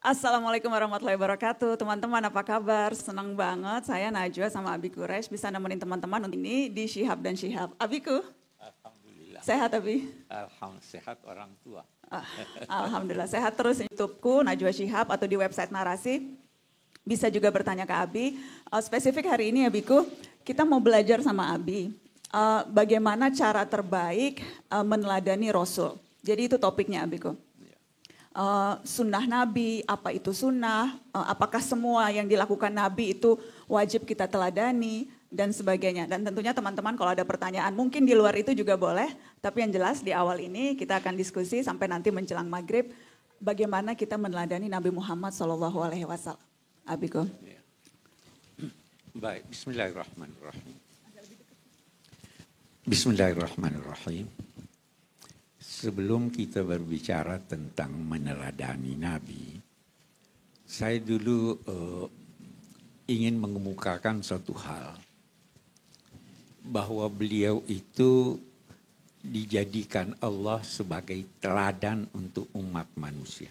Assalamualaikum warahmatullahi wabarakatuh. Teman-teman apa kabar? Senang banget saya Najwa sama Abi Quraisy bisa nemenin teman-teman untuk ini di Syihab dan Syihab. Abiku, Alhamdulillah. sehat Abi? Alhamdulillah sehat orang tua. Alhamdulillah sehat terus. YouTubeku Najwa Syihab atau di website Narasi. Bisa juga bertanya ke Abi. Spesifik hari ini Abiku, kita mau belajar sama Abi. Bagaimana cara terbaik meneladani Rasul. Jadi itu topiknya Abiku. Sunnah Nabi, apa itu sunnah, apakah semua yang dilakukan Nabi itu wajib kita teladani, dan sebagainya. Dan tentunya teman-teman kalau ada pertanyaan mungkin di luar itu juga boleh, tapi yang jelas di awal ini kita akan diskusi sampai nanti menjelang maghrib, bagaimana kita meneladani Nabi Muhammad SAW. Abiku. Baik, bismillahirrahmanirrahim. Bismillahirrahmanirrahim. Sebelum kita berbicara tentang meneladani Nabi, saya dulu ingin mengemukakan suatu hal. Bahwa beliau itu dijadikan Allah sebagai teladan untuk umat manusia.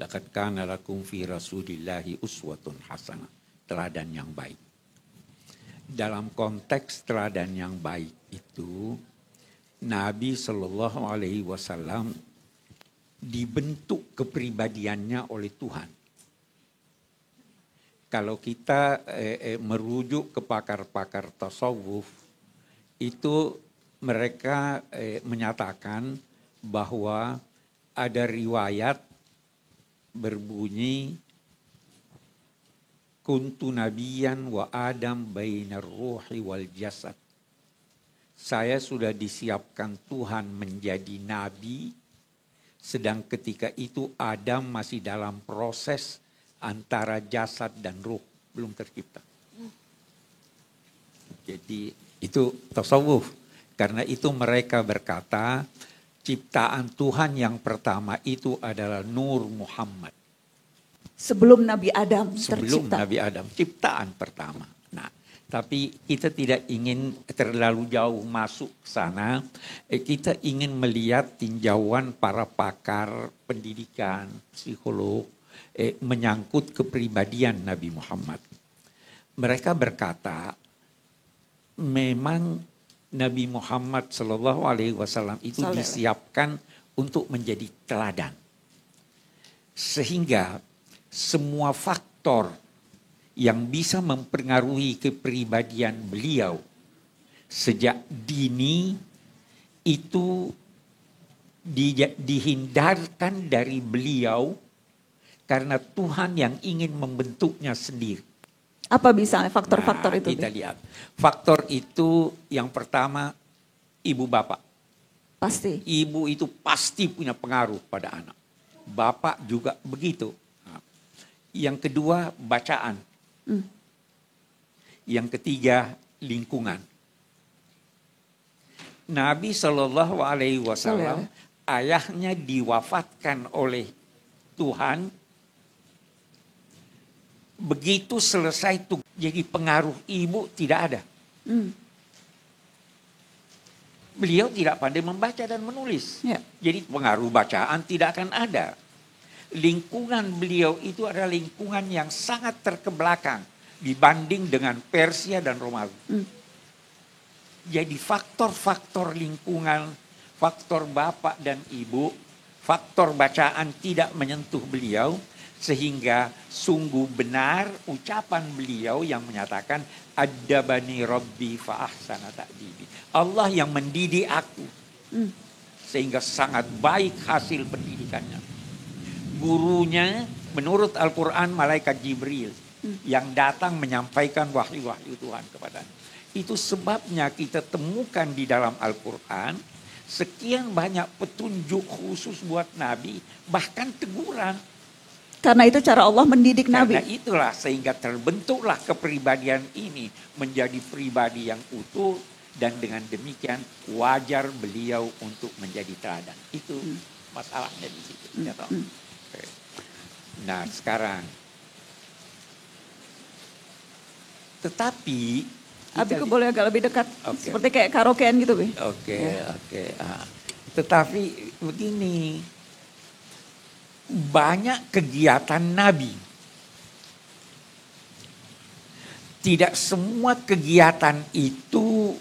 Laqad kana lakum fi rasulillahi uswatun hasanah. Teladan yang baik. Dalam konteks teladan yang baik itu, Nabi Shallallahu Alaihi Wasallam dibentuk kepribadiannya oleh Tuhan. Kalau kita merujuk ke pakar-pakar tasawuf, itu mereka menyatakan bahwa ada riwayat berbunyi kuntu nabiyan wa adam bainar ruhi wal jasad. Saya sudah disiapkan Tuhan menjadi nabi, sedang ketika itu Adam masih dalam proses antara jasad dan ruh, belum tercipta. Jadi itu tasawuf. Karena itu mereka berkata, ciptaan Tuhan yang pertama itu adalah Nur Muhammad. Sebelum Nabi Adam tercipta. Sebelum Nabi Adam, ciptaan pertama. Nah, tapi kita tidak ingin terlalu jauh masuk ke sana. Kita ingin melihat tinjauan para pakar pendidikan, psikolog, menyangkut kepribadian Nabi Muhammad. Mereka berkata, memang Nabi Muhammad SAW itu disiapkan untuk menjadi teladan. Sehingga semua faktor yang bisa mempengaruhi kepribadian beliau sejak dini itu dihindarkan dari beliau karena Tuhan yang ingin membentuknya sendiri. Apa misalnya faktor-faktor itu? Kita lihat. Faktor itu yang pertama ibu bapak. Pasti. Ibu itu pasti punya pengaruh pada anak. Bapak juga begitu. Yang kedua bacaan. Yang ketiga lingkungan. Nabi Shallallahu Alaihi Wasallam ayahnya diwafatkan oleh Tuhan. Begitu selesai tuh, jadi pengaruh ibu tidak ada. Beliau tidak pandai membaca dan menulis. Ya. Jadi pengaruh bacaan tidak akan ada. Lingkungan beliau itu adalah lingkungan yang sangat terkebelakang dibanding dengan Persia dan Romawi. Jadi faktor-faktor lingkungan, faktor bapak dan ibu, faktor bacaan tidak menyentuh beliau, sehingga sungguh benar ucapan beliau yang menyatakan adabani rabbi fa ahsana ta'dibi. Allah yang mendidik aku. Sehingga sangat baik hasil pendidikannya. Gurunya menurut Al-Quran malaikat Jibril yang datang menyampaikan wahyu-wahyu Tuhan kepadanya. Itu sebabnya kita temukan di dalam Al-Quran sekian banyak petunjuk khusus buat Nabi, bahkan teguran. Karena itu cara Allah mendidik Nabi. Karena itulah sehingga terbentuklah kepribadian ini menjadi pribadi yang utuh, dan dengan demikian wajar beliau untuk menjadi teladan. Itu masalahnya di situ. Nah sekarang, tetapi Abiku boleh agak lebih dekat, seperti kayak karaokean gitu, Bi. Oke. Tetapi begini, banyak kegiatan Nabi. Tidak semua kegiatan itu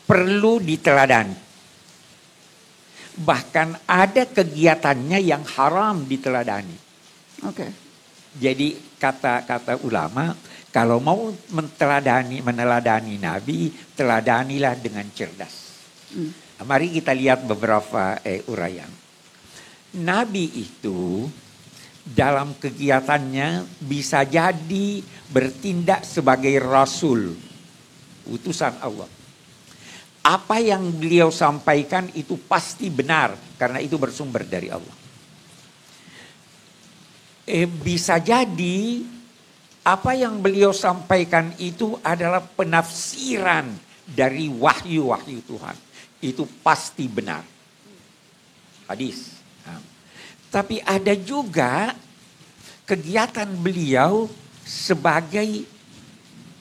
perlu diteladani. Bahkan ada kegiatannya yang haram diteladani. Oke. Jadi kata ulama, kalau mau meneladani Nabi, teladanilah dengan cerdas. Mari kita lihat beberapa uraian. Nabi itu dalam kegiatannya bisa jadi bertindak sebagai rasul, utusan Allah. Apa yang beliau sampaikan itu pasti benar karena itu bersumber dari Allah. Bisa jadi apa yang beliau sampaikan itu adalah penafsiran dari wahyu-wahyu Tuhan. Itu pasti benar. Hadis. Nah, tapi ada juga kegiatan beliau sebagai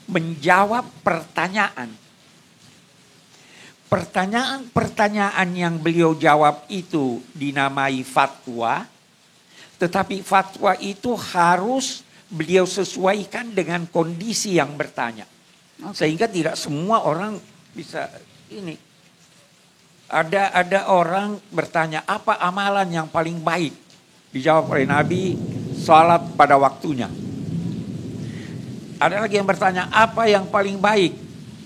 menjawab pertanyaan. Pertanyaan-pertanyaan yang beliau jawab itu dinamai fatwa, tetapi fatwa itu harus beliau sesuaikan dengan kondisi yang bertanya. Sehingga tidak semua orang bisa ini. Ada orang bertanya, apa amalan yang paling baik? Dijawab oleh Nabi, salat pada waktunya. Ada lagi yang bertanya, apa yang paling baik?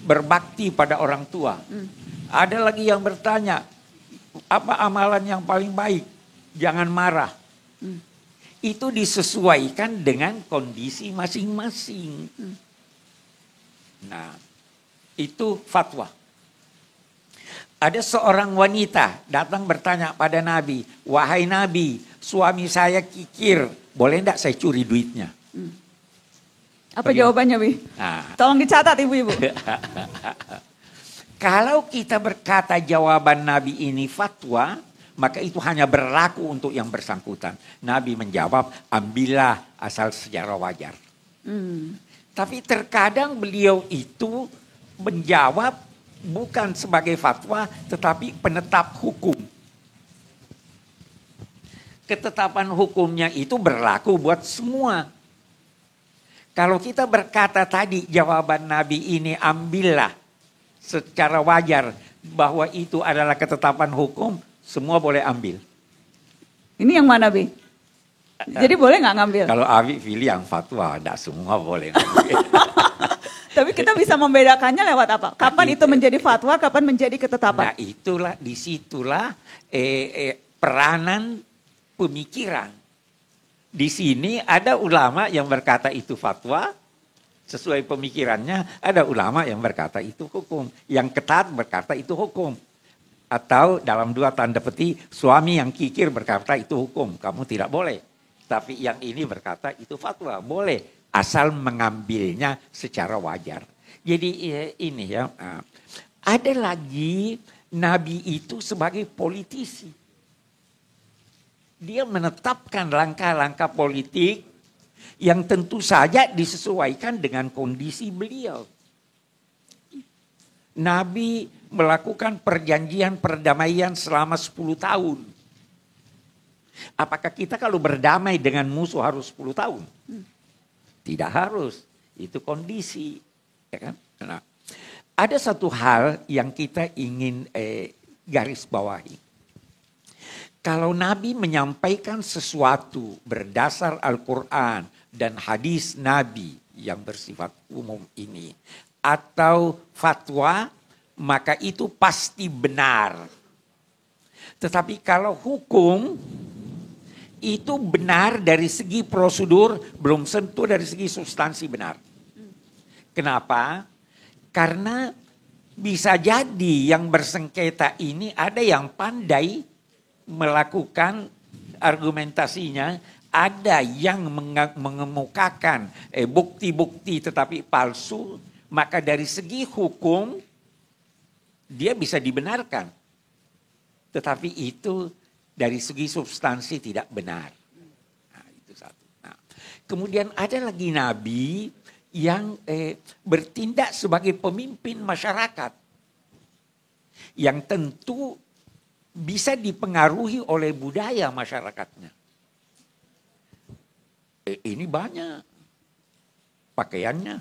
Berbakti pada orang tua. Ada lagi yang bertanya, apa amalan yang paling baik? Jangan marah. Itu disesuaikan dengan kondisi masing-masing. Nah, itu fatwa. Ada seorang wanita datang bertanya pada Nabi, wahai Nabi, suami saya kikir, boleh enggak saya curi duitnya? Apa jawabannya, Bi? Nah. Tolong dicatat, Ibu-ibu. Kalau kita berkata jawaban Nabi ini fatwa, maka itu hanya berlaku untuk yang bersangkutan. Nabi menjawab, ambillah asal secara wajar. Tapi terkadang beliau itu menjawab bukan sebagai fatwa, tetapi penetap hukum. Ketetapan hukumnya itu berlaku buat semua. Kalau kita berkata tadi jawaban Nabi ini ambillah secara wajar bahwa itu adalah ketetapan hukum, semua boleh ambil. Ini yang mana, Bi? Jadi boleh nggak ngambil? Kalau Abi pilih yang fatwa, tidak semua boleh ngambil. Tapi kita bisa membedakannya lewat apa? Kapan itu menjadi fatwa, kapan menjadi ketetapan? Nah itulah, disitulah peranan pemikiran. Di sini ada ulama yang berkata itu fatwa, sesuai pemikirannya, ada ulama yang berkata itu hukum. Yang ketat berkata itu hukum. Atau dalam dua tanda petik, suami yang kikir berkata itu hukum. Kamu tidak boleh. Tapi yang ini berkata itu fatwa. Boleh. Asal mengambilnya secara wajar. Jadi ini ya. Ada lagi Nabi itu sebagai politisi. Dia menetapkan langkah-langkah politik yang tentu saja disesuaikan dengan kondisi beliau. Nabi melakukan perjanjian perdamaian selama 10 tahun. Apakah kita kalau berdamai dengan musuh harus 10 tahun? Tidak harus. Itu kondisi. Ya kan? Nah, ada satu hal yang kita ingin garis bawahi. Kalau Nabi menyampaikan sesuatu berdasar Al-Quran dan hadis Nabi yang bersifat umum ini, atau fatwa, maka itu pasti benar. Tetapi kalau hukum, itu benar dari segi prosedur, belum tentu dari segi substansi benar. Kenapa? Karena bisa jadi yang bersengketa ini ada yang pandai melakukan argumentasinya, ada yang mengemukakan bukti-bukti tetapi palsu, maka dari segi hukum dia bisa dibenarkan. Tetapi itu dari segi substansi tidak benar. Nah, itu satu. Nah, kemudian ada lagi Nabi yang bertindak sebagai pemimpin masyarakat. Yang tentu bisa dipengaruhi oleh budaya masyarakatnya. Ini banyak pakaiannya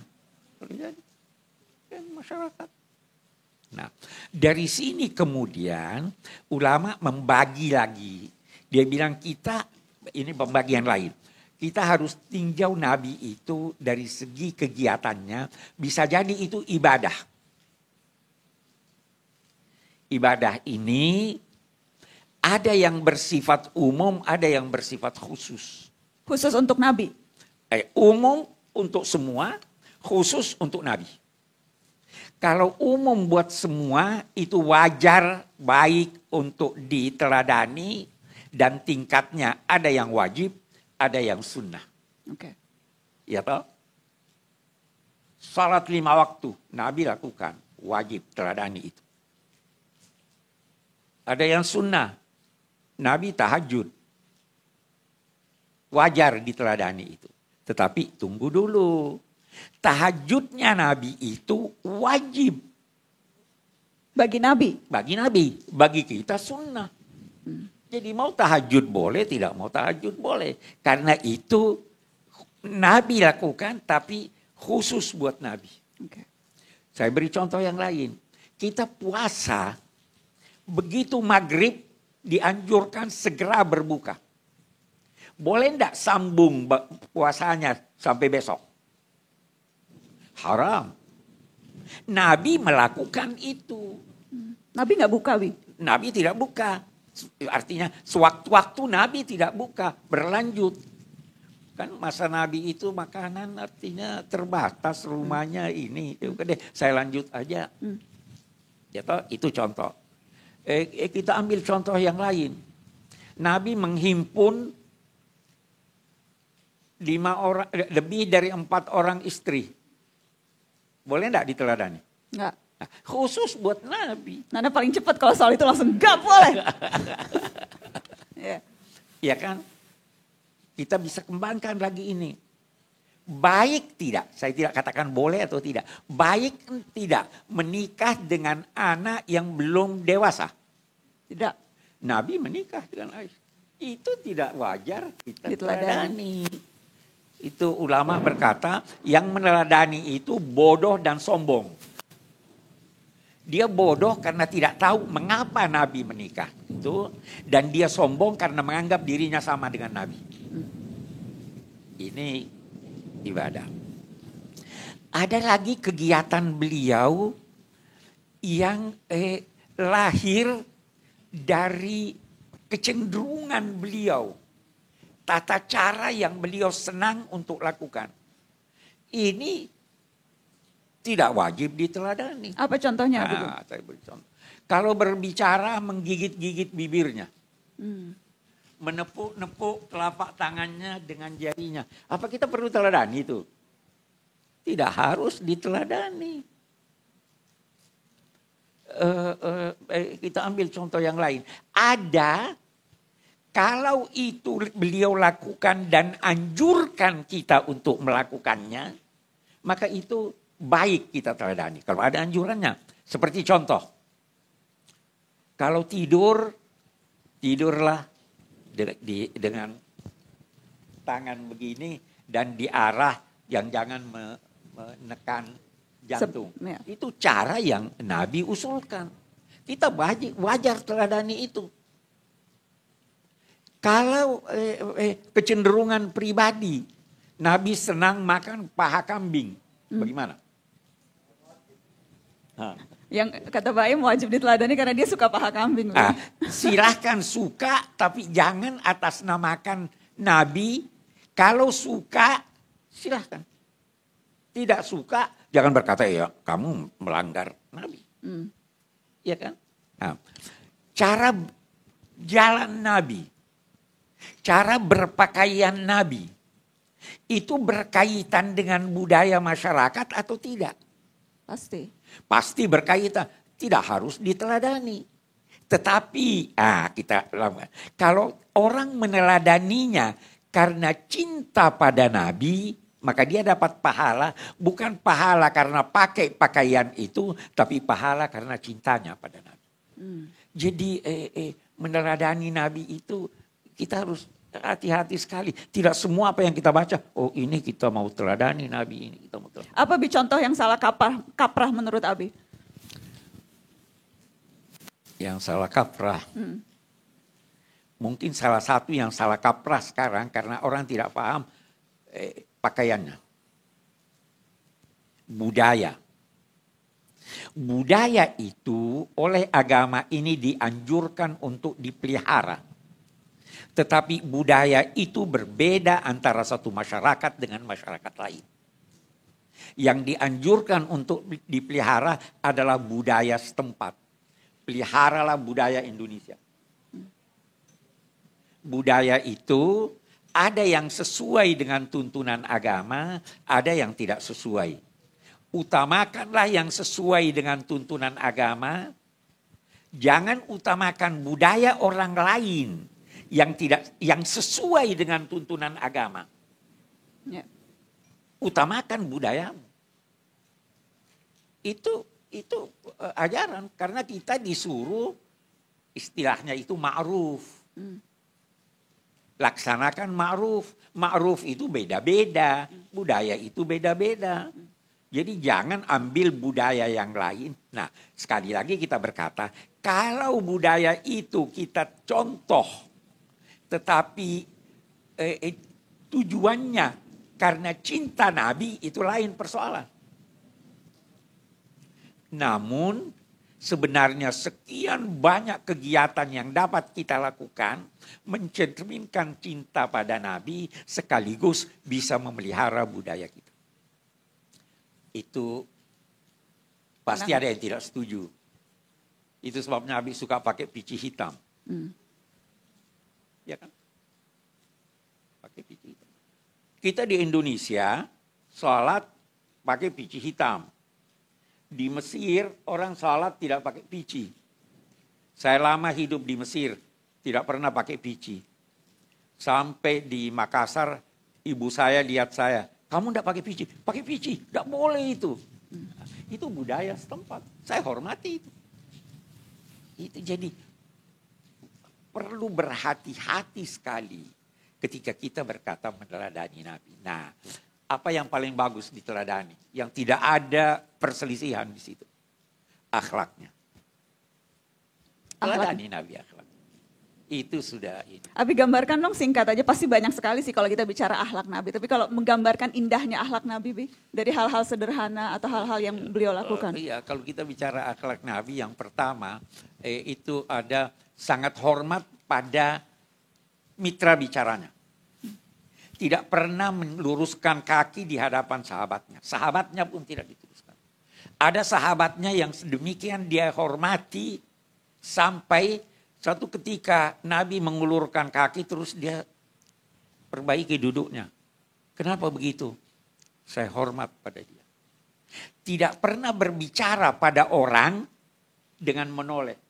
terjadi kan masyarakat. Nah, dari sini kemudian ulama membagi lagi. Dia bilang kita, ini pembagian lain. Kita harus tinjau Nabi itu dari segi kegiatannya. Bisa jadi itu ibadah. Ibadah ini ada yang bersifat umum, ada yang bersifat khusus. Khusus untuk Nabi? Umum untuk semua, khusus untuk Nabi. Kalau umum buat semua itu wajar, baik untuk diteladani dan tingkatnya ada yang wajib, ada yang sunnah. Oke. Ya toh? Salat 5 waktu Nabi lakukan, wajib teladani itu. Ada yang sunnah, Nabi tahajud, wajar diteladani itu. Tetapi tunggu dulu. Tahajudnya Nabi itu wajib. Bagi Nabi? Bagi Nabi. Bagi kita sunnah. Jadi mau tahajud boleh, tidak mau tahajud boleh. Karena itu Nabi lakukan tapi khusus buat Nabi. Okay. Saya beri contoh yang lain. Kita puasa, begitu maghrib dianjurkan segera berbuka. Boleh enggak sambung puasanya sampai besok? Haram. Nabi melakukan itu. Nabi nggak buka, Wi? Nabi tidak buka. Artinya sewaktu-waktu Nabi tidak buka, berlanjut. Kan masa Nabi itu makanan artinya terbatas, rumahnya ini. Oke deh, saya lanjut aja. Ya toh, itu contoh. Kita ambil contoh yang lain. Nabi menghimpun 5 orang, lebih dari 4 orang istri. Boleh enggak diteladani? Enggak. Nah, khusus buat Nabi. Nana paling cepat kalau soal itu langsung enggak boleh. Yeah. Ya kan? Kita bisa kembangkan lagi ini. Baik tidak, saya tidak katakan boleh atau tidak. Baik tidak menikah dengan anak yang belum dewasa. Tidak. Nabi menikah dengan Aisyah. Itu tidak wajar kita diteladani. Itu ulama berkata yang meneladani itu bodoh dan sombong. Dia bodoh karena tidak tahu mengapa Nabi menikah. Itu, dan dia sombong karena menganggap dirinya sama dengan Nabi. Ini ibadah. Ada lagi kegiatan beliau yang lahir dari kecenderungan beliau. Tata cara yang beliau senang untuk lakukan. Ini tidak wajib diteladani. Apa contohnya? Saya beri contoh. Kalau berbicara menggigit-gigit bibirnya. Menepuk-nepuk telapak tangannya dengan jarinya. Apa kita perlu teladani itu? Tidak harus diteladani. Kita ambil contoh yang lain. Ada, kalau itu beliau lakukan dan anjurkan kita untuk melakukannya, maka itu baik kita teladani. Kalau ada anjurannya. Seperti contoh. Kalau tidurlah dengan tangan begini dan diarah yang jangan menekan jantung. Itu cara yang Nabi usulkan. Kita wajar teladani itu. Kalau kecenderungan pribadi, Nabi senang makan paha kambing. Bagaimana? Yang kata Baim wajib diteladani karena dia suka paha kambing. Silahkan suka, tapi jangan atas namakan Nabi. Kalau suka, silahkan. Tidak suka, jangan berkata ya kamu melanggar Nabi. Ya kan? Nah, cara jalan Nabi, cara berpakaian Nabi, itu berkaitan dengan budaya masyarakat atau tidak? Pasti. Pasti berkaitan. Tidak harus diteladani. Tetapi, kalau orang meneladaninya karena cinta pada Nabi, maka dia dapat pahala. Bukan pahala karena pakai pakaian itu, tapi pahala karena cintanya pada Nabi. Jadi meneladani Nabi itu kita harus hati-hati sekali. Tidak semua apa yang kita baca, oh ini kita mau teladani Nabi, ini kita mau teladani. Apa Bi contoh yang salah kaprah menurut Abi? Yang salah kaprah. Mungkin salah satu yang salah kaprah sekarang karena orang tidak paham pakaiannya. Budaya. Budaya itu oleh agama ini dianjurkan untuk dipelihara. Tetapi budaya itu berbeda antara satu masyarakat dengan masyarakat lain. Yang dianjurkan untuk dipelihara adalah budaya setempat. Peliharalah budaya Indonesia. Budaya itu ada yang sesuai dengan tuntunan agama, ada yang tidak sesuai. Utamakanlah yang sesuai dengan tuntunan agama. Jangan utamakan budaya orang lain yang sesuai dengan tuntunan agama. Ya. Utamakan budayamu. Itu ajaran karena kita disuruh istilahnya itu ma'ruf. Laksanakan ma'ruf. Ma'ruf itu beda-beda. Budaya itu beda-beda. Jadi jangan ambil budaya yang lain. Nah, sekali lagi kita berkata, kalau budaya itu kita contoh, tetapi tujuannya karena cinta Nabi itu lain persoalan. Namun sebenarnya sekian banyak kegiatan yang dapat kita lakukan mencerminkan cinta pada Nabi sekaligus bisa memelihara budaya kita. Itu pasti ada yang tidak setuju. Itu sebabnya Nabi suka pakai pici hitam. Ya kan? Pakai pici hitam. Kita di Indonesia sholat pakai pici hitam. Di Mesir orang sholat tidak pakai pici. Saya lama hidup di Mesir, tidak pernah pakai pici. Sampai di Makassar, ibu saya lihat saya, kamu tidak pakai pici? Pakai pici, tidak boleh itu. Itu budaya setempat, saya hormati itu. Itu jadi perlu berhati-hati sekali ketika kita berkata meneladani Nabi. Nah, apa yang paling bagus diteladani? Yang tidak ada perselisihan di situ. Akhlaknya. Teladani Nabi akhlak. Itu sudah ini. Abi gambarkan dong singkat aja. Pasti banyak sekali sih kalau kita bicara akhlak Nabi. Tapi kalau menggambarkan indahnya akhlak Nabi, Bi, dari hal-hal sederhana atau hal-hal yang beliau lakukan. Iya, kalau kita bicara akhlak Nabi yang pertama, itu ada sangat hormat pada mitra bicaranya. Tidak pernah meluruskan kaki di hadapan sahabatnya. Sahabatnya pun tidak diteruskan. Ada sahabatnya yang sedemikian dia hormati sampai suatu ketika Nabi mengulurkan kaki terus dia perbaiki duduknya. Kenapa begitu? Saya hormat pada dia. Tidak pernah berbicara pada orang dengan menoleh.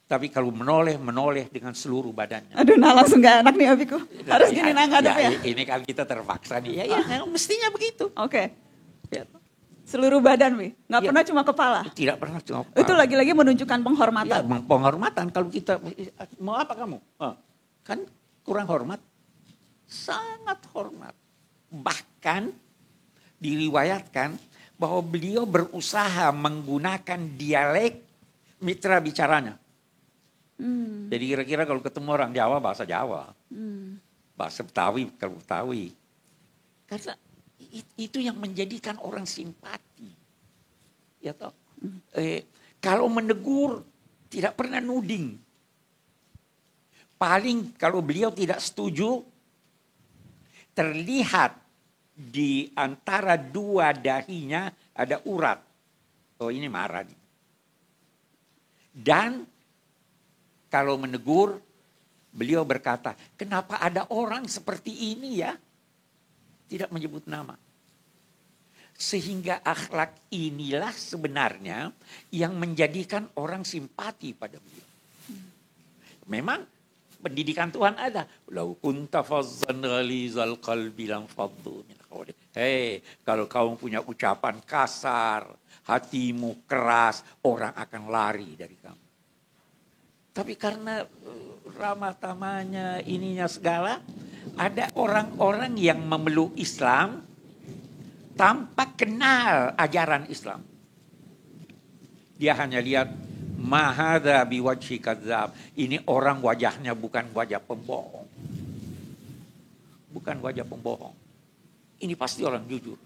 Tapi kalau menoleh dengan seluruh badannya. Aduh, nah langsung gak enak nih Abiku. Harus gini ngadep ya. Ini kan kita terpaksa nih. Ya, mestinya begitu. Oke. Ya. Seluruh badan, Bi. Gak pernah cuma kepala. Tidak pernah cuma kepala. Itu lagi-lagi menunjukkan penghormatan. Ya, penghormatan. Kalau kita, mau apa kamu? Kan kurang hormat. Sangat hormat. Bahkan diriwayatkan bahwa beliau berusaha menggunakan dialek mitra bicaranya. Jadi kira-kira kalau ketemu orang Jawa, bahasa Jawa. Bahasa Betawi, kalau Betawi. Karena itu yang menjadikan orang simpati. Ya toh. Kalau menegur, tidak pernah nuding. Paling kalau beliau tidak setuju, terlihat di antara dua dahinya ada urat. Oh ini marah nih. Dan kalau menegur, beliau berkata, kenapa ada orang seperti ini ya? Tidak menyebut nama. Sehingga akhlak inilah sebenarnya yang menjadikan orang simpati pada beliau. Memang pendidikan Tuhan ada. Lau kunta fazzan ghalizal qalbi lam faddu min hawlik. Hei, kalau kamu punya ucapan kasar, hatimu keras, orang akan lari dari kamu. Tapi karena ramah tamahnya ininya segala, ada orang-orang yang memeluk Islam tanpa kenal ajaran Islam. Dia hanya lihat mahadha biwajhi kadzab. Ini orang wajahnya bukan wajah pembohong. Bukan wajah pembohong. Ini pasti orang jujur.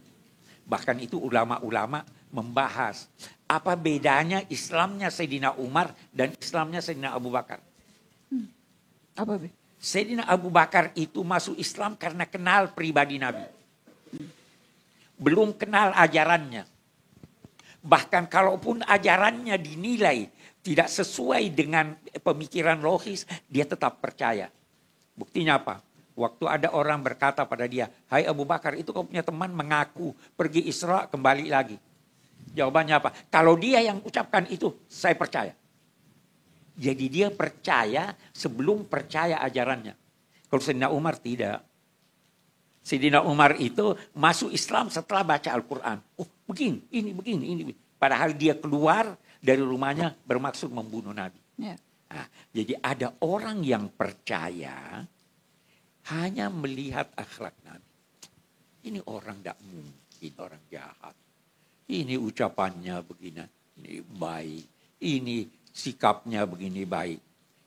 Bahkan itu ulama-ulama membahas apa bedanya Islamnya Sayyidina Umar dan Islamnya Sayyidina Abu Bakar. Apa, Bi? Sayyidina Abu Bakar itu masuk Islam karena kenal pribadi Nabi. Belum kenal ajarannya. Bahkan kalaupun ajarannya dinilai tidak sesuai dengan pemikiran logis, dia tetap percaya. Buktinya apa? Waktu ada orang berkata pada dia, "Hai Abu Bakar, itu kau punya teman mengaku pergi Isra kembali lagi." Jawabannya apa? Kalau dia yang ucapkan itu, saya percaya. Jadi dia percaya sebelum percaya ajarannya. Kalau Sayyidina Umar tidak. Sayyidina Umar itu masuk Islam setelah baca Al-Quran. Oh begini, ini. Padahal dia keluar dari rumahnya bermaksud membunuh Nabi. Ya. Nah, jadi ada orang yang percaya hanya melihat akhlak Nabi. Ini orang tidak mungkin orang jahat. Ini ucapannya begini, ini baik. Ini sikapnya begini baik.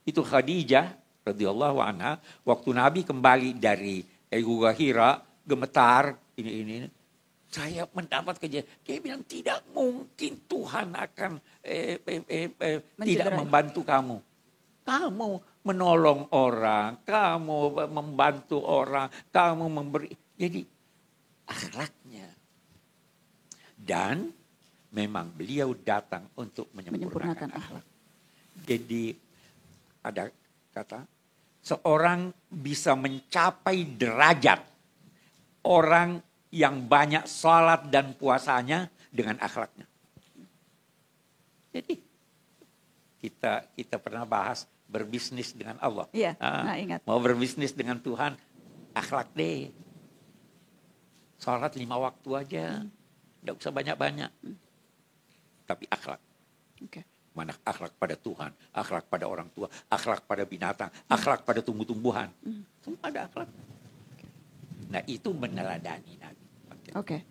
Itu Khadijah radhiyallahu anha waktu Nabi kembali dari Gua Hira, gemetar ini. Saya mendapat kejadian. Dia bilang tidak mungkin Tuhan akan tidak membantu kamu. Kamu menolong orang, kamu membantu orang, kamu memberi. Jadi akhlaknya. Dan memang beliau datang untuk menyempurnakan akhlak. Jadi ada kata, seorang bisa mencapai derajat orang yang banyak salat dan puasanya dengan akhlaknya. Jadi kita pernah bahas berbisnis dengan Allah. Iya, ingat. Mau berbisnis dengan Tuhan, akhlak deh. Salat 5 waktu aja, tidak usah banyak-banyak. Tapi akhlak. Okay. Mana akhlak pada Tuhan, akhlak pada orang tua, akhlak pada binatang, akhlak pada tumbuh-tumbuhan. Semua ada akhlak. Nah itu meneladani Nabi. Oke.